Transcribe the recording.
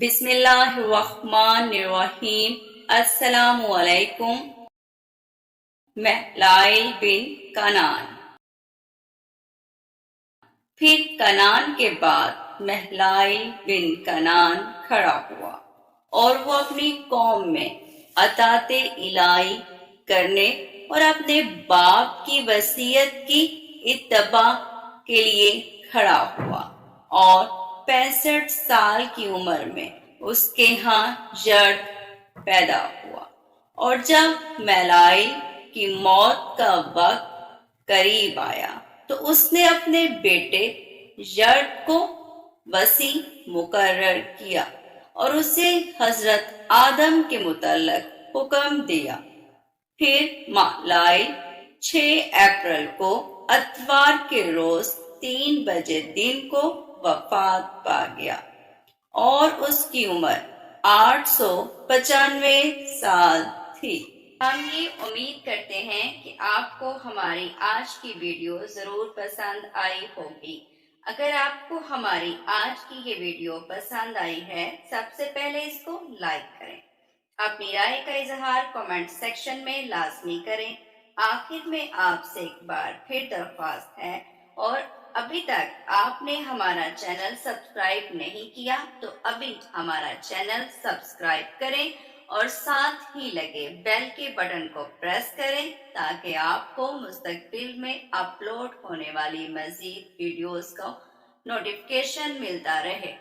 بسم اللہ الرحمن الرحیم۔ السلام علیکم۔ مہلائل بن کنان۔ پھر کنان کے بعد مہلائل بن کنان کھڑا ہوا اور وہ اپنی قوم میں اطاعت الہی کرنے اور اپنے باپ کی وصیت کی اتباع کے لیے کھڑا ہوا، اور 65 سال کی عمر میں اس کے ہاں یرد پیدا ہوا۔ اور جب مہلائل کی موت کا وقت قریب آیا تو اس نے اپنے بیٹے یرد کو وصی مقرر کیا اور اسے حضرت آدم کے متعلق حکم دیا۔ پھر مہلائل 6 اپریل کو اتوار کے روز 3 بجے دن کو وفات پا گیا، اور اس کی عمر 895 سال تھی۔ ہم یہ امید کرتے ہیں کہ آپ کو ہماری آج کی ویڈیو ضرور پسند آئی ہوگی۔ اگر آپ کو ہماری آج کی یہ ویڈیو پسند آئی ہے، سب سے پہلے اس کو لائک کریں، اپنی رائے کا اظہار کمنٹ سیکشن میں لازمی کریں۔ آخر میں آپ سے ایک بار پھر درخواست ہے، اور ابھی تک آپ نے ہمارا چینل سبسکرائب نہیں کیا تو ابھی ہمارا چینل سبسکرائب کریں اور ساتھ ہی لگے بیل کے بٹن کو پریس کریں تاکہ آپ کو مستقبل میں اپلوڈ ہونے والی مزید ویڈیوز کا نوٹیفیکیشن ملتا رہے۔